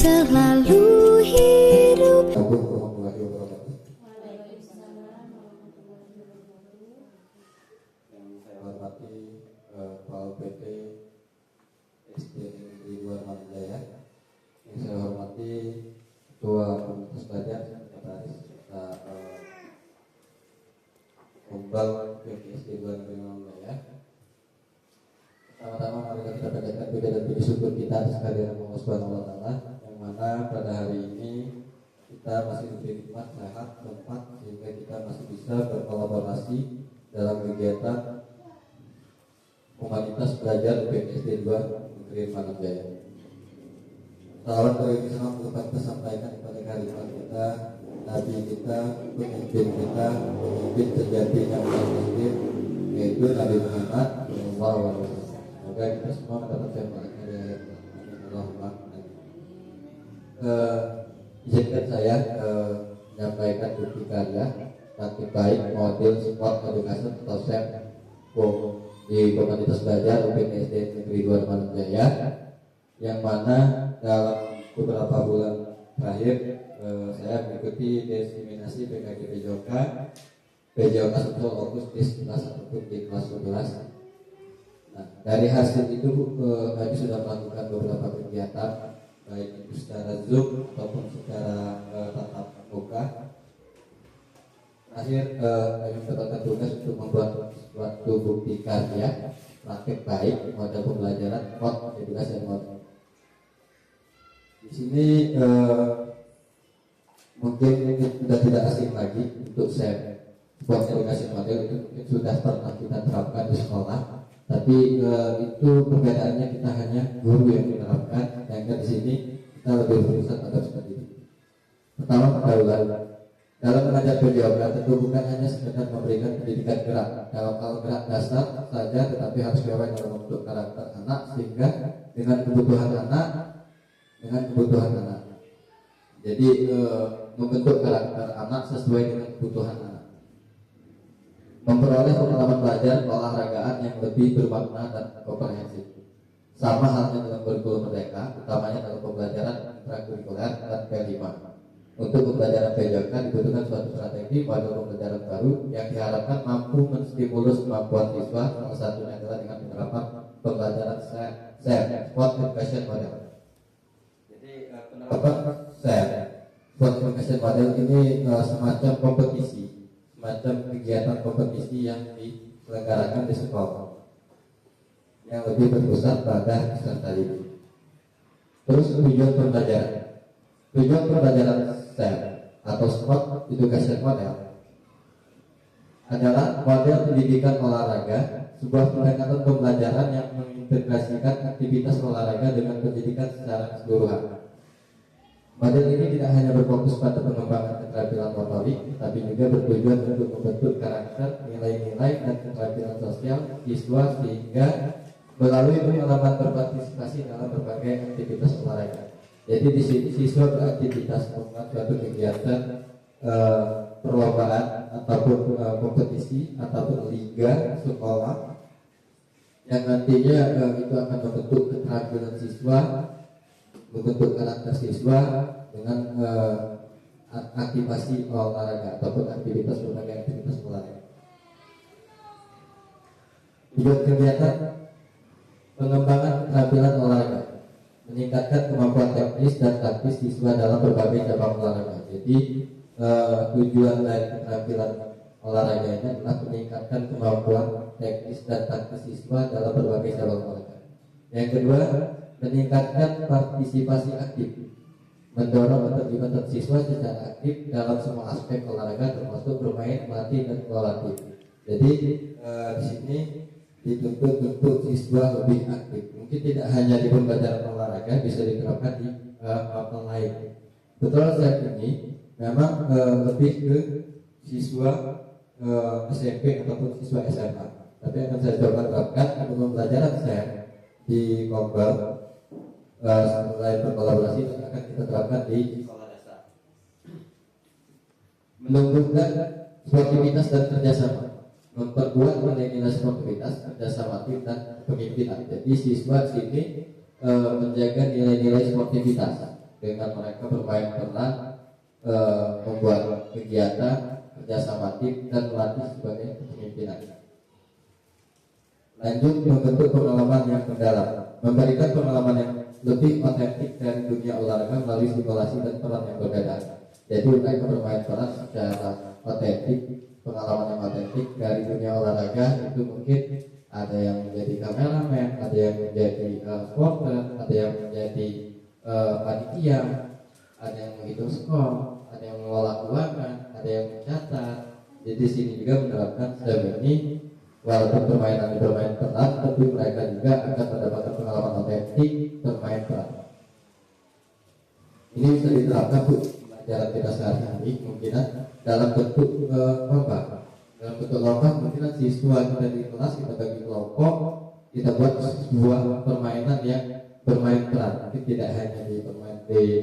selalu hidup. Yang saya hormati Pak PT SD Negeri 2 Manjaya, yang saya hormati Ketua Komunitas Belajar Sekretaris serta Kombal PT SD 2 Negeri Manjaya. Pertama-tama mari kita panjatkan puja dan puji syukur kita atas kehadiran Allah Subhanahu wa taala, yang mana pada hari ini kita masih diberi nikmat sehat tempat sehingga kita masih bisa berkolaborasi dalam kegiatan Komunitas Belajar UPSD 2 Negeri Manjaya. Salawat dari Islam dapat kita sampaikan kepada kalimat kita, Nabi kita, pemimpin kita, pemimpin sejatinya umat Muslim, yaitu Nabi Muhammad SAW. Semoga kita semua mendapat syafaat dari Allahumma. Izinkan saya menyampaikan bukti karya praktik baik model sport education atau SEP di Komunitas Belajar UPSD Negeri 2 Manjaya, yang mana dalam beberapa bulan terakhir saya mengikuti diseminasi PKG PJOK Sulsel Fokus di kelas ataupun di kelas 11. Nah, dari hasil itu kami sudah melakukan beberapa kegiatan baik itu secara Zoom ataupun secara tatap muka. Terakhir kami mendapatkan tugas untuk membuat suatu bukti karya praktek baik model pembelajaran sport edukasi model. Di sini mungkin sudah tidak asing lagi untuk saya sport edukasi model itu mungkin sudah pernah kita terapkan di sekolah, tapi itu perbedaannya kita hanya guru yang menerapkan, dan di sini kita lebih berpusat pada seperti itu. Pertama, pendahuluan. Dalam mengajar PJOK tentu bukan hanya sekedar memberikan pendidikan gerak dalam hal gerak dasar saja, tetapi harus diawali dalam membentuk karakter anak sehingga dengan kebutuhan anak. Jadi membentuk karakter anak sesuai dengan kebutuhan anak. Memperoleh pengalaman belajar olahragaan yang lebih bermakna dan komprehensif. Sama halnya dalam kurikulum Merdeka, utamanya dalam pembelajaran intrakurikuler dan P5. Untuk pembelajaran PJOK dibutuhkan suatu strategi model pembelajaran baru yang diharapkan mampu menstimulus kemampuan siswa. Salah satunya adalah dengan penerapan pembelajaran SEM, Sport Education Model. Jadi penerapan SEM, Sport Education Model ini semacam kompetisi, semacam kegiatan kompetisi yang diselenggarakan di sekolah yang lebih berpusat pada peserta didik. Terus tujuan pembelajaran SEM atau Sport Education Model adalah model pendidikan olahraga, sebuah pendekatan pembelajaran yang mengintegrasikan aktivitas olahraga dengan pendidikan secara keseluruhan. Model ini tidak hanya berfokus pada pengembangan keterampilan motorik, tapi juga bertujuan untuk membentuk karakter, nilai-nilai, dan keterampilan sosial siswa sehingga melalui pengalaman berpartisipasi dalam berbagai aktivitas olahraga. Jadi di sini siswa beraktivitas membuat suatu kegiatan perlombaan ataupun kompetisi ataupun liga sekolah yang nantinya itu akan membentuk keterampilan siswa, membentuk karakter siswa dengan aktivasi olahraga ataupun berbagai aktivitas olahraga. Tujuan kegiatan pengembangan keterampilan olahraga, meningkatkan kemampuan teknis dan taktis siswa dalam berbagai cabang olahraga. Jadi tujuan dari keterampilan olahraga ini adalah meningkatkan kemampuan teknis dan taktis siswa dalam berbagai cabang olahraga. Yang kedua, meningkatkan partisipasi aktif, mendorong keterlibatan siswa secara aktif dalam semua aspek olahraga termasuk bermain, melatih, dan kolaboratif. Jadi di sini dituntut untuk siswa lebih aktif. Mungkin tidak hanya di pembelajaran olahraga, bisa diterapkan di hal lain. Betul saat ini memang lebih ke siswa SMP ataupun siswa SMA. Tapi akan saya coba terapkan untuk pembelajaran saya di Kombal selain berkolaborasi akan kita terapkan di sekolah dasar. Menumbuhkan sportivitas dan kerjasama, memperkuat nilai-nilai sportivitas, kerjasama tim, dan kepemimpinan. Jadi siswa sini menjaga nilai-nilai sportivitas, dengan mereka bermain peran, membuat kegiatan kerjasama tim dan melatih sebagai kepemimpinan. Lanjut, membentuk pengalaman yang mendalam, memberikan pengalaman yang lebih otentik dari dunia olahraga melalui simulasi dan peran yang berbeda. Jadi mereka bermain peran secara otentik, pengalaman yang otentik dari dunia olahraga itu mungkin ada yang menjadi kameramen, ada yang menjadi supporter, ada yang menjadi panitia, ada yang menghitung skor, ada yang mengolah keuangan, ada yang mencatat. Jadi di sini juga menerapkan STEM ini, walaupun permainan bermain peran, tapi mereka juga akan mendapatkan pengalaman otentik bermain peran. Ini bisa diterapkan Bu pelajaran kita sehari-hari, kemungkinan dalam bentuk lomba. Dalam bentuk lomba, kemungkinan siswa kita di kelas kita bagi kelompok, kita buat sebuah permainan yang bermain peran. Tapi tidak hanya di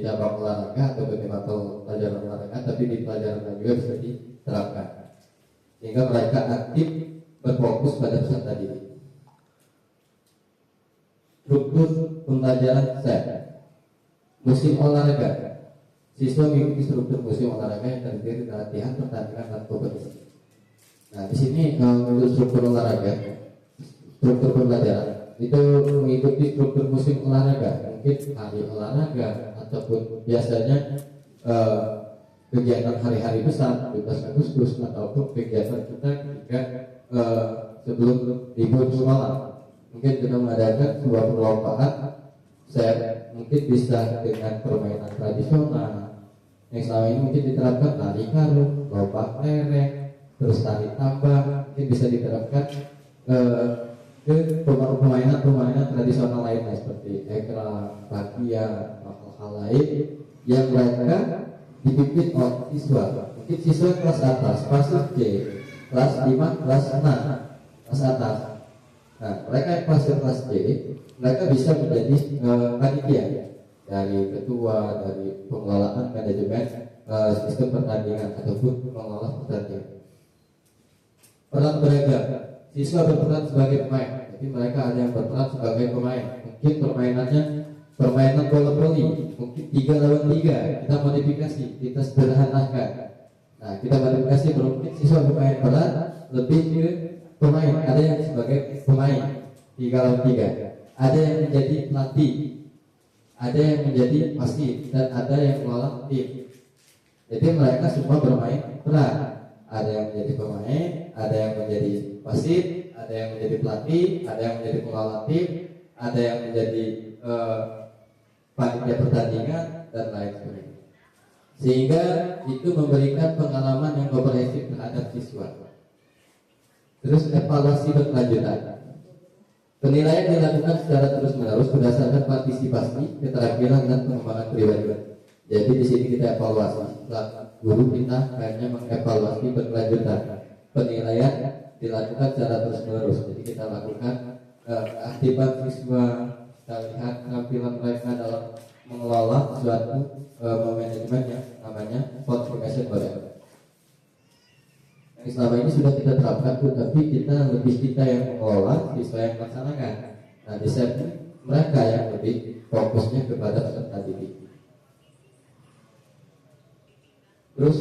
cabang olahraga atau bagaimana pelajaran olahraga, tapi di pelajaran lain juga bisa diterapkan. Sehingga mereka aktif berfokus pada peserta didik. Struktur pembelajaran STEM. Musim olahraga. Siswa mengikuti struktur musim olahraga yang terdiri dari latihan, pertandingan, dan kompetisi. Nah, di sini untuk struktur olahraga, struktur pembelajaran itu mengikuti struktur musim olahraga, mungkin hari olahraga ataupun biasanya kegiatan hari-hari besar 17 Agustus ataupun kegiatan kita ketika sebelum libur sekolah. Mungkin kita mengadakan sebuah perlombaan, saya mungkin bisa dengan permainan tradisional yang selama ini mungkin diterapkan tari karung, lomba kelereng, terus tari tambang, mungkin bisa diterapkan ke permainan tradisional lainnya seperti ekrang, bakia, hal-hal lain yang mereka dipimpin oleh siswa. Mungkin siswa kelas atas, kelas C, kelas 5, kelas 6, kelas atas. Nah, mereka yang kelas C, mereka bisa menjadi panitia dari ketua, dari pengelolaan manajemen sistem pertandingan ataupun pengelola pertandingan. Peran beragam, siswa berperan sebagai pemain, jadi mereka ada yang berperan sebagai pemain. Mungkin permainan bola voli, mungkin 3 lawan 3, kita modifikasi, kita sederhanakan. Nah, kita modifikasi, mungkin siswa bermain peran lebih ke pemain, ada yang sebagai pemain 3 lawan 3, ada yang menjadi pelatih, ada yang menjadi wasit, dan ada yang mengolah tim. Jadi mereka semua bermain peran, ada yang menjadi pemain, ada yang menjadi wasit, ada yang menjadi pelatih, ada yang menjadi pengolah tim, ada yang menjadi panitia pertandingan, dan lain sebagainya. Sehingga itu memberikan pengalaman yang komprehensif terhadap siswa. Terus evaluasi berkelanjutan. Penilaian dilakukan secara terus-menerus berdasarkan partisipasi, keterampilan, dan pengembangan pribadi. Jadi di sini kita evaluasi. Setelah guru kita hanya mengevaluasi berkelanjutan. Penilaian dilakukan secara terus-menerus. Jadi kita lakukan keaktifan siswa, kita lihat keterampilan mereka dalam mengelola suatu manajemen yang namanya qualification model. Yang selama ini sudah kita terapkan, tapi kita yang mengelola, siswa yang melaksanakan. Nah, di sini mereka yang lebih fokusnya kepada peserta didik. Terus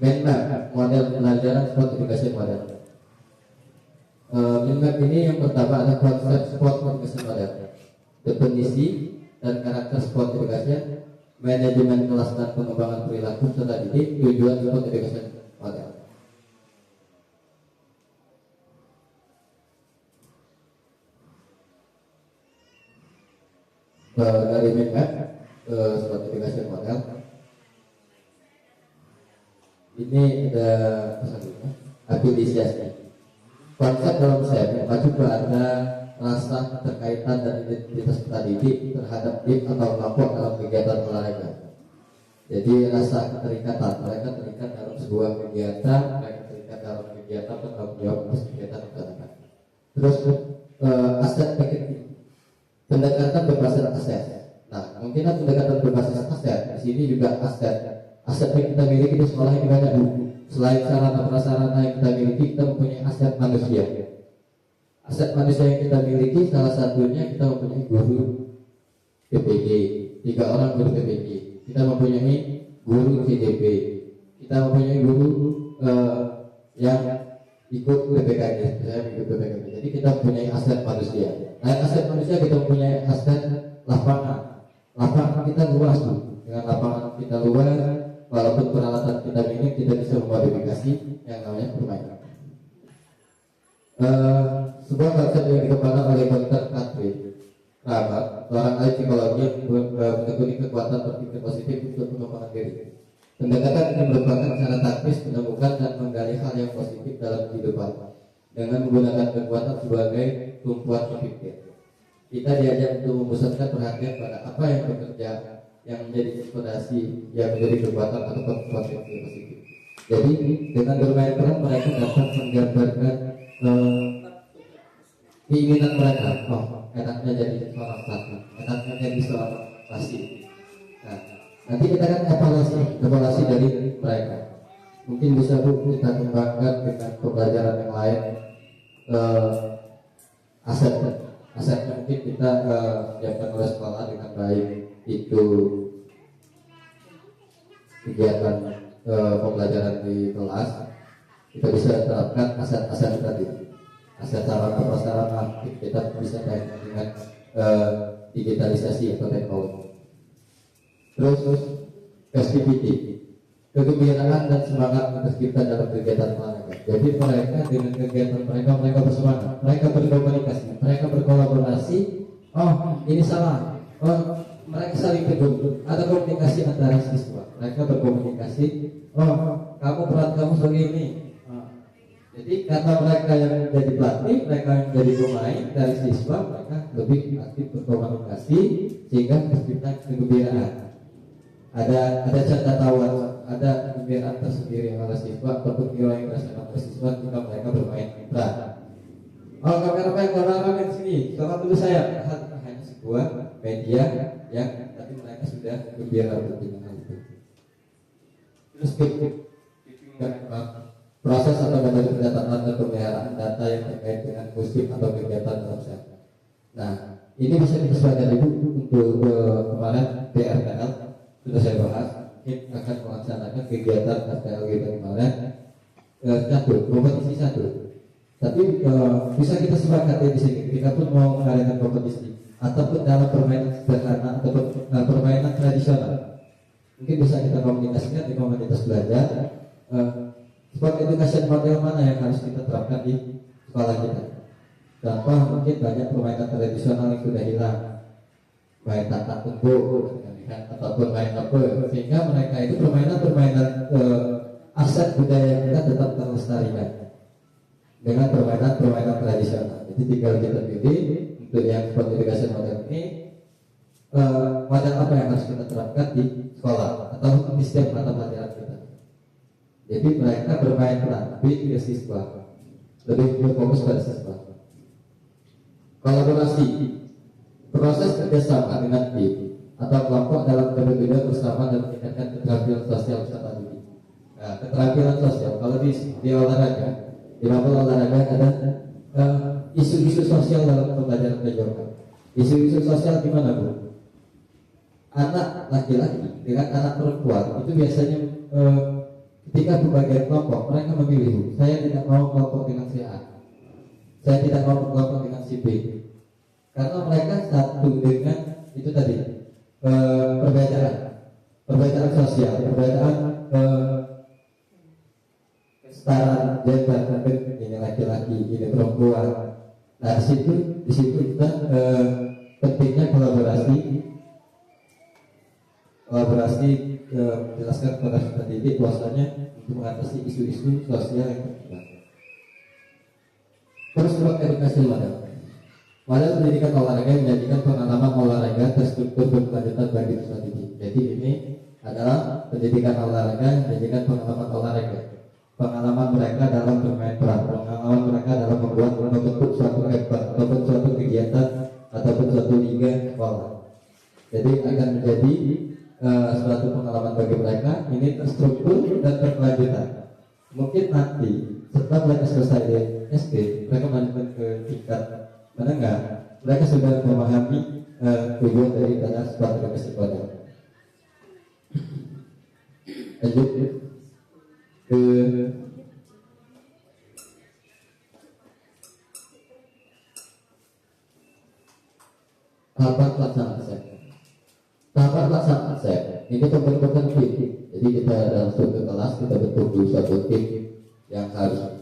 Mindmap, model pelajaran sport education model. Mindmap ini yang pertama ada konsep sport education model, definisi dan karakter sport education, manajemen kelas dan pengembangan perilaku peserta didik, tujuan sport education model. Dari Mindmap sport education model ini ada afiliasinya. Konsep dalam STEM mengacu pada rasa keterkaitan dan identitas peserta didik terhadap tim atau kelompok dalam kegiatan olahraga. Jadi rasa keterikatan, mereka terikat dalam sebuah kegiatan, mereka terikat dalam kegiatan bertanggung jawab atas kegiatan olahraga. Terus aset packaging, pendekatan berbasis aset. Nah, mungkin pendekatan berbasis aset di sini juga aset yang kita miliki di sekolah ini banyak. Selain sarana prasarana yang kita miliki, kita mempunyai aset manusia. Aset manusia yang kita miliki salah satunya kita mempunyai guru PPG, 3 orang guru PPG, kita mempunyai guru CDP, kita mempunyai guru yang ikut PPKG, jadi kita mempunyai aset manusia. Nah, aset manusia kita mempunyai aset lapangan. Lapangan kita luas tuh. Dengan lapangan kita luas, walaupun peralatan kita minim, kita bisa memodifikasi yang namanya permainan. Sebuah konsep yang dikembangkan oleh Dr. Katrin Kramer, seorang ahli psikologi yang menekuni kekuatan berpikir positif untuk pengembangan diri. Pendekatan ini merupakan cara taktis menemukan dan menggali hal yang positif dalam kehidupan dengan menggunakan kekuatan sebagai tumpuan berpikir. Kita diajak untuk memusatkan perhatian pada apa yang bekerja, yang menjadi inspirasi, yang menjadi kekuatan atau kekuatan positif. Jadi dengan bermain peran mereka dapat menggambarkan keinginan mereka. Oh, enaknya jadi seorang pelaku, enaknya jadi seorang pasti. Nah, nanti kita akan evaluasi dari mereka. Mungkin bisa kita kembangkan dengan pembelajaran yang lain. Asetnya mungkin kita siapkan oleh sekolah dengan baik, itu kegiatan pembelajaran di kelas. Kita bisa terapkan aset-aset tadi, aset sarana prasarana. Kita bisa kaitkan dengan digitalisasi atau teknologi. Terus festivity, kegembiraan dan semangat tercipta dalam kegiatan olahraga. Jadi mereka dengan kegiatan mereka bersemangat, mereka berkomunikasi, mereka berkolaborasi. Oh, ini salah. Oh, mereka saling tegur. Ada komunikasi antara siswa. Mereka berkomunikasi. Oh, peran kamu sebagai ini. Jadi karena mereka yang menjadi pelatih, mereka yang menjadi pemain dari siswa, mereka lebih aktif berkomunikasi sehingga tercipta kegembiraan. Ada canda tawa, ada kegembiraan tersendiri oleh siswa ataupun nilai yang dirasakan oleh siswa jika mereka bermain peran. Oh, kameramen di sini, sama dulu saya. Hanya sebuah media yang tapi mereka sudah gembira dengan itu. Terus proses atau metode pendataan dan pemeliharaan data yang terkait dengan musik atau kegiatan dalam sel. Nah, ini bisa disesuaikan ibu untuk kemarin PRPL sudah saya bahas. Mungkin akan melaksanakan kegiatan RPL kita kemarin kompetisi 1. Tapi bisa kita sepakati di sini. Kita pun mau mengadakan kompetisi ataupun dalam permainan sederhana ataupun permainan tradisional. Mungkin bisa kita komunikasikan di komunitas belajar. Sport education model mana yang harus kita terapkan di sekolah kita? Contoh mungkin banyak permainan tradisional yang sudah hilang, main tatak tunggu ataupun main apa, sehingga mereka itu permainan aset budaya kita tetap terlestarikan dengan permainan tradisional. Jadi tinggal kita pilih untuk yang sport education model ini model apa yang harus kita terapkan di sekolah atau di setiap mata pelajaran kita. Jadi mereka bermain peran, tapi tidak siswa, lebih berfokus pada siswa. Kolaborasi, proses kerjasama dengan tim atau kelompok dalam berbeda bersama dan meningkatkan keterampilan sosial serta diri. Nah, keterampilan sosial kalau di olahraga, di level olahraga ada isu-isu sosial dalam pembelajaran kejokan. Isu-isu sosial gimana Bu? Anak laki-laki dengan anak perempuan itu biasanya ketika berbagai kelompok mereka memilih, saya tidak mau kelompok dengan si A, saya tidak mau kelompok dengan si B, karena mereka satu dengan itu tadi perbedaan sosial, perbedaan kesetaraan gender, ini laki-laki, ini perempuan. Nah di situ kita pentingnya kolaborasi menjelaskan kepada pendidik bahwasanya untuk mengatasi isu-isu sosial yang berkembang. Terus edukasi model pendidikan olahraga yang menjadikan pengalaman olahraga terstruktur berkelanjutan bagi peserta didik. Jadi ini adalah pendidikan olahraga yang menjadikan pengalaman olahraga, pengalaman mereka dalam bermain peran, pengalaman mereka dalam membentuk suatu event ataupun suatu kegiatan ataupun suatu liga sekolah. Jadi akan menjadi suatu pengalaman bagi mereka, ini terstruktur dan berkelanjutan. Mungkin nanti setelah mereka selesai di SD, mereka melanjutkan ke tingkat menengah, mereka sudah memahami tujuan dari sport edukasi pelajar. Lanjut ke tahapan pelaksanaan SEP. Tahapan pelaksanaan SEP ini pembentukan tim. Jadi kita langsung ke kelas, kita bentuk dulu suatu tim yang harus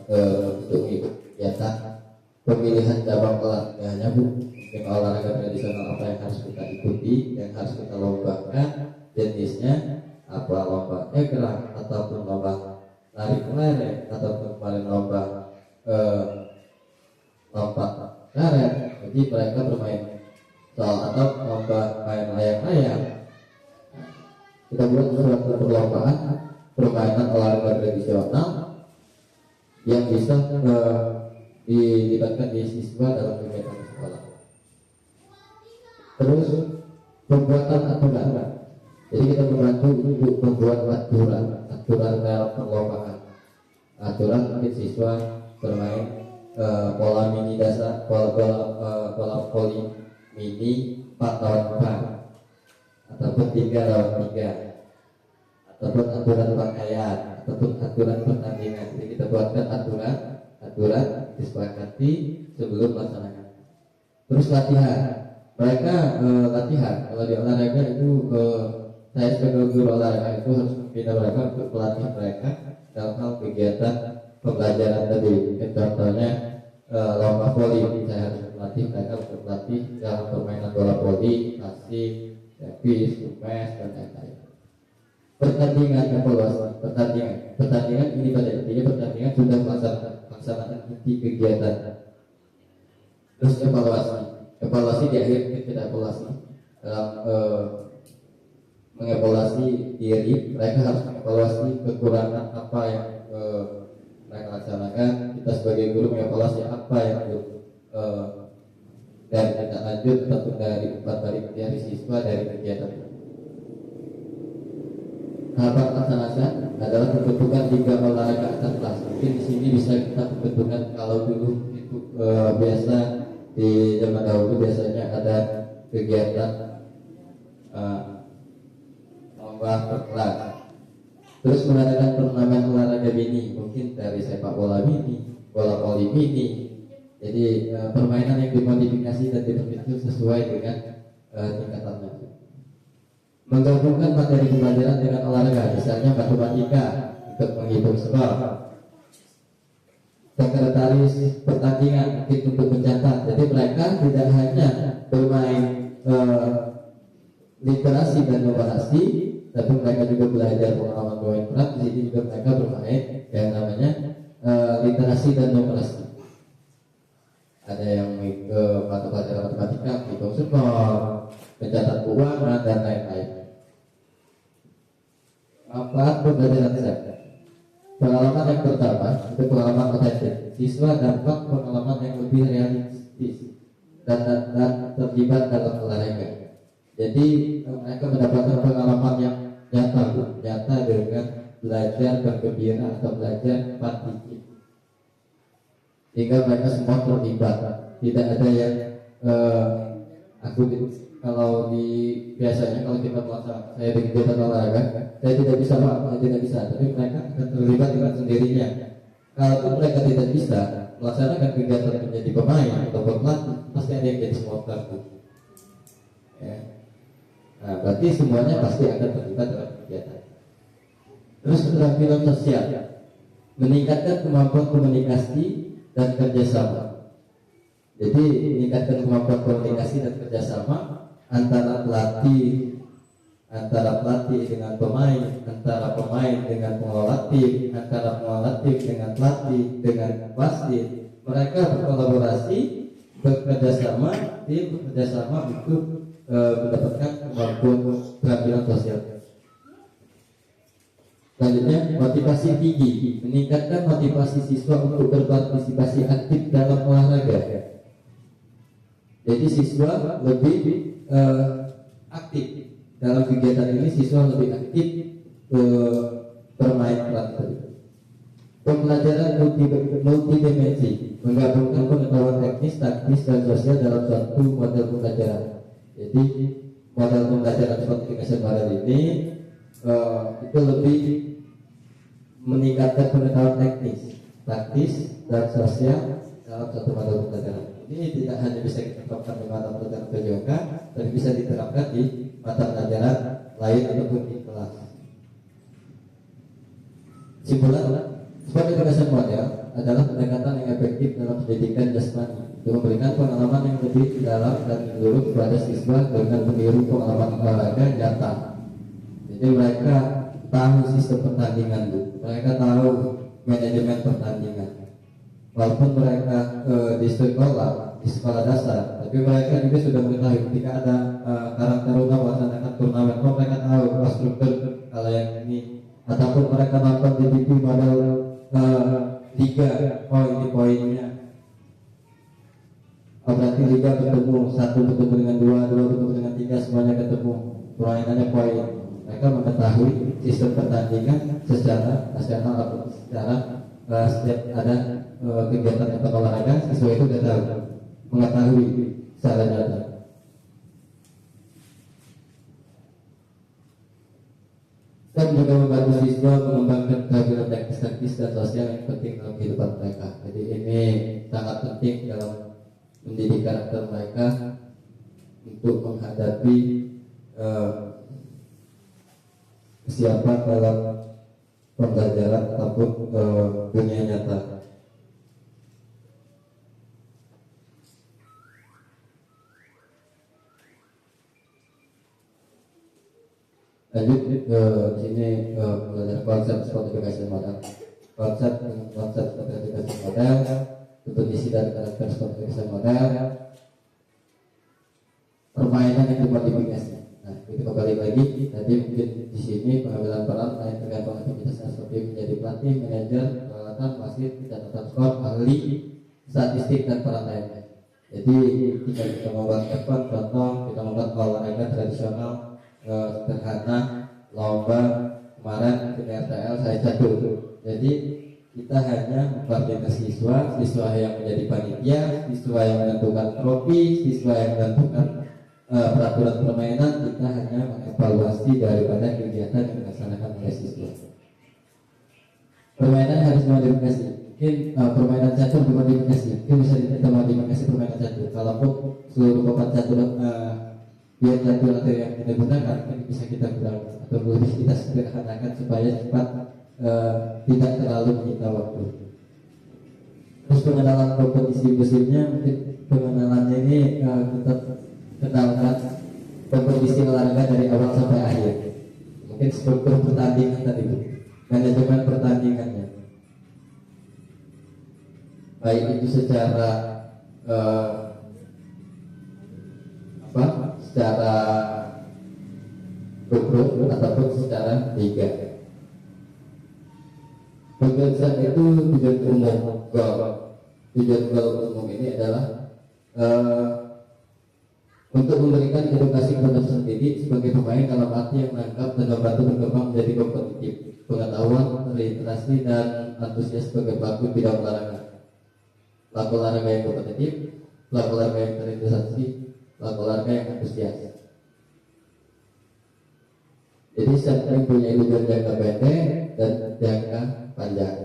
untuk kegiatan pemilihan cabang olahraganya, mungkin olahraga tradisional apa yang harus kita ikuti, yang harus kita lombakan, jenisnya apa, lomba egrang ataupun lomba lari kelereng ataupun kemarin lomba lompat karet. Jadi mereka bermain soal atau lomba main layang-layang. Kita buat suatu perlombaan permainan olahraga tradisional yang bisa dilibatkan di siswa dalam kegiatan sekolah. Terus pembuatan aturan. Jadi kita membantu untuk membuat aturan dalam perlombaan. Aturan mungkin siswa bermain pola mini dasar, pola poli mini 4 lawan 4 ataupun 3 lawan 3, ataupun aturan pakaian ataupun aturan pertandingan. Jadi kita buatkan aturan disepakati sebelum melaksanakan. Terus latihan. Mereka latihan. Kalau di olahraga itu saya sebagai guru olahraga itu harus membina mereka untuk pelatih mereka dalam hal kegiatan pembelajaran tadi. Contohnya lomba voli, saya harus melatih mereka untuk melatih dalam permainan bola voli, kasih, servis, sumes, dan lain-lain. Pertandingan evaluasi. Pertandingan ini pada intinya pertandingan sudah pelaksanaan inti kegiatan. Terus evaluasi di akhir kita evaluasi dalam mengevaluasi diri. Mereka harus mengevaluasi kekurangan apa yang mereka laksanakan. Kita sebagai guru mengevaluasi apa yang dan kita lanjut ataupun dari siswa dari kegiatan itu. Tahapan pelaksanaan adalah pembentukan liga olahraga antar kelas. Mungkin di sini bisa kita pembentukan. Kalau dulu itu biasa di zaman dahulu biasanya ada kegiatan lomba per kelas. Terus mengadakan turnamen olahraga mini, mungkin dari sepak bola mini, bola voli mini. Jadi permainan yang dimodifikasi dan diperbentuk sesuai dengan tingkatannya. Menggabungkan materi pembelajaran dengan olahraga, misalnya matematika ikut menghitung skor, sekretaris pertandingan mungkin untuk mencatat. Jadi mereka tidak hanya bermain literasi dan numerasi, tapi mereka juga belajar pengalaman bermain peran. Di sini juga mereka bermain yang namanya literasi dan numerasi. Ada yang ke mata pelajaran matematika, hitung skor, mencatat keuangan dan lain-lain. Manfaat pembelajaran SEP. Pengalaman yang pertama itu pengalaman otentik. Siswa dapat pengalaman yang lebih realistis dan terlibat dalam olahraga. Jadi mereka mendapatkan pengalaman yang nyata dengan belajar bergembira atau belajar partisip. Sehingga mereka semua terlibat. Tidak ada yang kalau biasanya kalau kita melaksanakan saya di kegiatan olahraga, saya tidak bisa tapi mereka akan terlibat dengan sendirinya. Kalau mereka tidak bisa melaksanakan kegiatan menjadi pemain atau pelatih, pasti ada yang jadi supporter. Ya. Nah, berarti semuanya pasti akan terlibat dalam kegiatan. Terus keterampilan sosial, meningkatkan kemampuan komunikasi dan kerjasama. Jadi meningkatkan kemampuan komunikasi dan kerjasama antara pelatih dengan pemain, antara pemain dengan pengelola tim, antara pengelola tim dengan pelatih dengan wasit. Mereka berkolaborasi, bekerjasama untuk mendapatkan kemampuan keterampilan sosial. Selanjutnya, motivasi tinggi, meningkatkan motivasi siswa untuk berpartisipasi aktif dalam olahraga. Jadi siswa lebih aktif dalam kegiatan ini, siswa lebih aktif bermain peran. Pembelajaran multidimensi, menggabungkan pengetahuan teknis, taktis, dan sosial dalam suatu model pembelajaran. Jadi model pembelajaran sport education model ini itu lebih meningkatkan pengetahuan teknis, praktis, dan sosial dalam satu model pembelajaran. Ini tidak hanya bisa kita terapkan di mata pelajaran PJOK, tapi bisa diterapkan di mata pelajaran lain ataupun di kelas. Simpulan, sport education model adalah pendekatan yang efektif dalam pendidikan jasmani untuk memberikan pengalaman yang lebih dalam dan menyeluruh kepada siswa dengan meniru pengalaman olahraga nyata. Jadi mereka tahu sistem pertandingan, mereka tahu manajemen pertandingan. Walaupun mereka di sekolah dasar, tapi mereka juga sudah mengetahui ketika ada karakter utama melaksanakan turnamen, mereka tahu struktur kalau yang ini, ataupun mereka nonton di TV model liga, ini poinnya. Berarti liga ketemu, satu ketemu dengan dua ketemu dengan tiga, semuanya ketemu, permainannya poin. Mereka mengetahui sistem pertandingan secara nasional atau secara setiap ada kegiatan atau olahraga, siswa itu sudah tahu, mengetahui secara nyata. Dan juga membantu siswa mengembangkan keterampilan teknis dan sosial yang penting dalam kehidupan mereka. Jadi ini sangat penting dalam mendidik karakter mereka untuk menghadapi kesiapan dalam pembelajaran ataupun dunia nyata. Lanjut ke sini belajar konsep sport education model. Konsep sport education model, definisi dan karakter sport education model, permainan yang dimodifikasi. Nah, itu kembali lagi tadi mungkin di sini pengambilan peran tergantung aktivitasnya seperti menjadi pelatih, manajer, peralatan, wasit, catatan skor, ahli, statistik dan peran lainnya. Jadi jika kita membuat event, contoh kita membuat olahraga tradisional sederhana, lomba kemarin di RTL saya catur. Jadi kita hanya memperhatikan siswa yang menjadi panitia, siswa yang menentukan trofi, siswa yang menentukan peraturan permainan. Kita hanya mengevaluasi daripada kegiatan yang dilaksanakan oleh siswa. Permainan harus dimodifikasi. Mungkin permainan catur dimodifikasi. Mungkin bisa kita modifikasi permainan catur. Kalaupun seluruh papan catur biar catur atau yang kita gunakan, mungkin bisa kita gunakan atau lebih kita sederhanakan supaya cepat, tidak terlalu menyita waktu. Terus pengenalan kompetisi musimnya, mungkin pengenalannya ini kita kenalkan kompetisi olahraga dari awal sampai akhir. Mungkin struktur pertandingan tadi, manajemen pertandingannya, baik itu secara secara grup ataupun secara liga. Pembahasan itu tujuan umum. Tujuan umum ini adalah untuk memberikan edukasi kepada sendiri sebagai pemain dalam arti yang menangkap dan membantu berkembang menjadi kompetitif, pengetahuan, literasi dan antusias sebagai pelaku bidang olahraga. Pelaku olahraga yang kompetitif, pelaku olahraga yang terintegrasi, pelaku olahraga yang antusias. Jadi saya punya tujuan jangka pendek dan jangka panjang.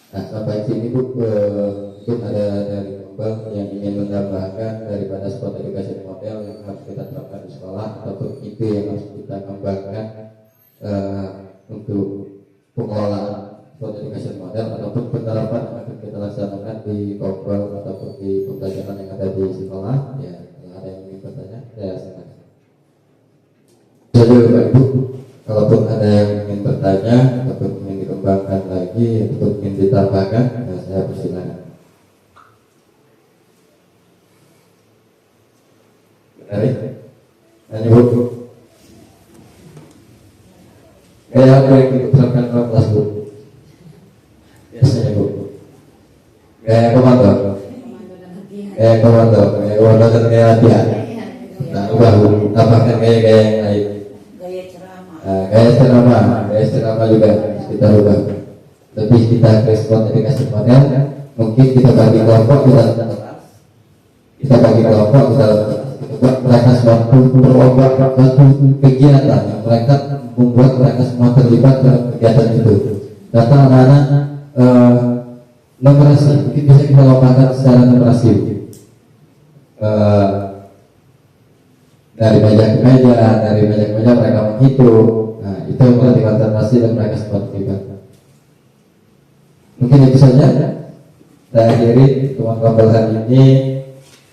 Nah, sampai sini Bu, mungkin ada dari Kembang yang ingin menambahkan daripada sport education model yang harus kita terapkan di sekolah ataupun itu yang harus kita kembangkan untuk pengelolaan sport education model ataupun penerapan yang akan kita laksanakan di Kopral ataupun di pembelajaran yang ada di sekolah. Ya, kalau ada yang ingin bertanya, saya silakan. Jadi Bapak Ibu, kalaupun ada yang ingin bertanya ataupun ingin dikembangkan lagi ataupun ingin ditambahkan, ya saya persilakan. Menarik? Tanya Bu. Kayak apa yang diterapkan dalam kelas Bu? Biasanya Bu. Kayak komando. Kayak komando dan kayak latihan. Nah, ubah Bu, tambahkan kayak yang lain. Gaya ceramah juga kita ubah. Lebih kita respon edukasi model mungkin kita bagi kelompok, kita bagi kelompok, kita mereka suatu kegiatan yang mereka membuat mereka semua terlibat dalam kegiatan itu. Data anak-anak numerasi, mungkin bisa kita lakukan secara numerasi. Dari meja ke meja mereka menghitung. Nah, itu berarti konsentrasi dan mereka semua terlibat. Mungkin itu saja. Saya akhiri teman-teman hari ini.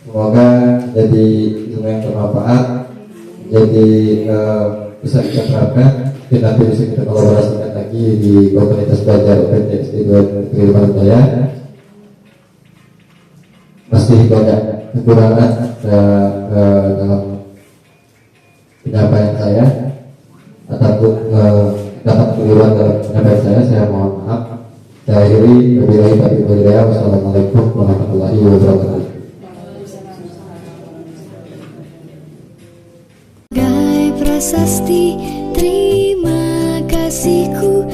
Semoga jadi ilmu yang bermanfaat, jadi bisa kita terapkan. Dan nanti bisa kita kolaborasikan lagi di komunitas belajar OpenText di kehidupan saya. Masih banyak kekurangan dalam penyampaian saya ataupun dapat keliruan dalam penyampaian saya mohon maaf. Saya akhiri, wabillahi taufiq wal hidayah. Wassalamualaikum warahmatullahi wabarakatuh. Gai prasasti, terima kasihku